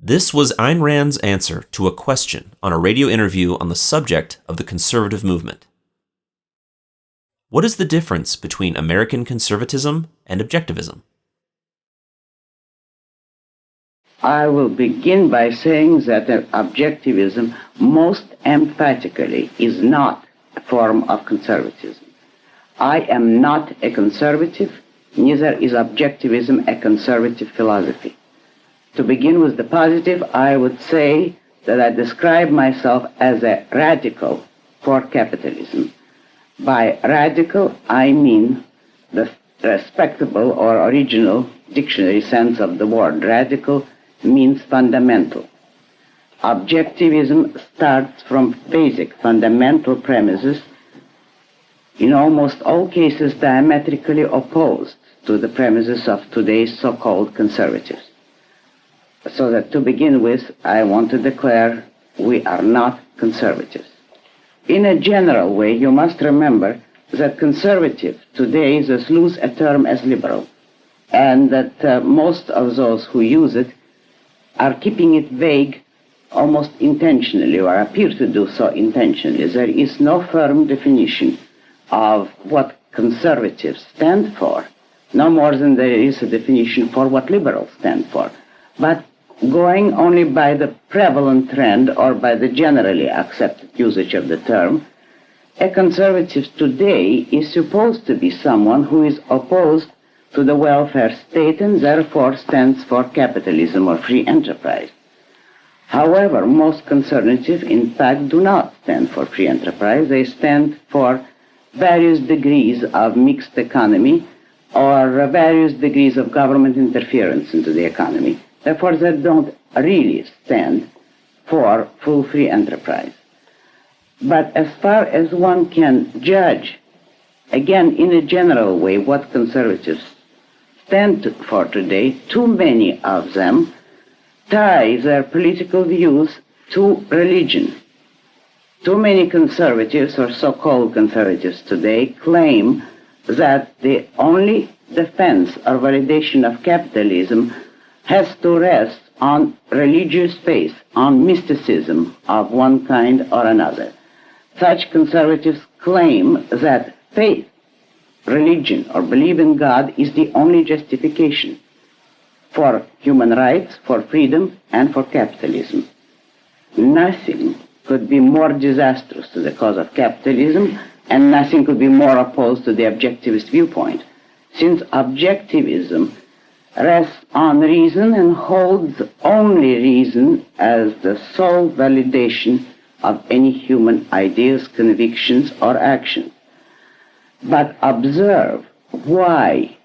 This was Ayn Rand's answer to a question on a radio interview on the subject of the conservative movement. What is the difference between American conservatism and objectivism? I will begin by saying that objectivism most emphatically is not a form of conservatism. I am not a conservative, neither is objectivism a conservative philosophy. To begin with the positive, I would say that I describe myself as a radical for capitalism. By radical, I mean the respectable or original dictionary sense of the word. Radical means fundamental. Objectivism starts from basic, fundamental premises, in almost all cases diametrically opposed to the premises of today's so-called conservatives. So that to begin with, I want to declare we are not conservatives. In a general way, you must remember that conservative today is as loose a term as liberal, and that most of those who use it are keeping it vague almost intentionally, or appear to do so intentionally. There is no firm definition of what conservatives stand for, no more than there is a definition for what liberals stand for. But going only by the prevalent trend or by the generally accepted usage of the term, a conservative today is supposed to be someone who is opposed to the welfare state and therefore stands for capitalism or free enterprise. However, most conservatives, in fact, do not stand for free enterprise. They stand for various degrees of mixed economy or various degrees of government interference into the economy. Therefore, they don't really stand for full free enterprise. But as far as one can judge, again, in a general way, what conservatives stand for today, too many of them tie their political views to religion. Too many conservatives, or so-called conservatives today, claim that the only defense or validation of capitalism has to rest on religious faith, on mysticism of one kind or another. Such conservatives claim that faith, religion, or belief in God is the only justification for human rights, for freedom, and for capitalism. Nothing could be more disastrous to the cause of capitalism, and nothing could be more opposed to the objectivist viewpoint, since objectivism rests on reason and holds only reason as the sole validation of any human ideas, convictions, or actions. But observe why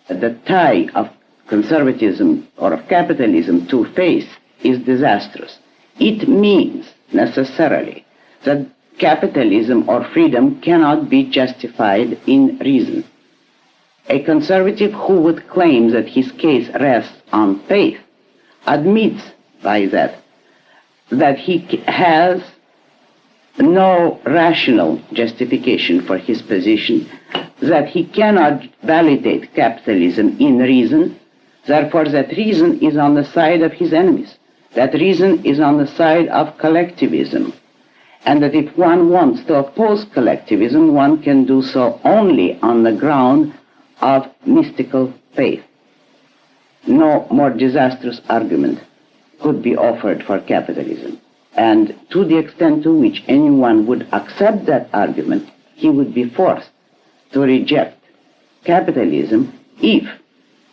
the tie of conservatism or of capitalism to faith is disastrous. It means necessarily that capitalism or freedom cannot be justified in reason. A conservative who would claim that his case rests on faith admits by that he has no rational justification for his position, that he cannot validate capitalism in reason, therefore that reason is on the side of his enemies, that reason is on the side of collectivism, and that if one wants to oppose collectivism, one can do so only on the ground of mystical faith. No more disastrous argument could be offered for capitalism. And to the extent to which anyone would accept that argument, he would be forced to reject capitalism if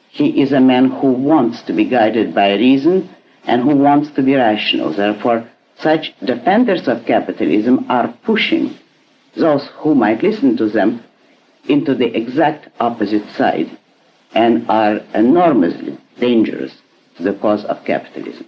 he is a man who wants to be guided by reason and who wants to be rational. Therefore, such defenders of capitalism are pushing those who might listen to them into the exact opposite side and are enormously dangerous to the cause of capitalism.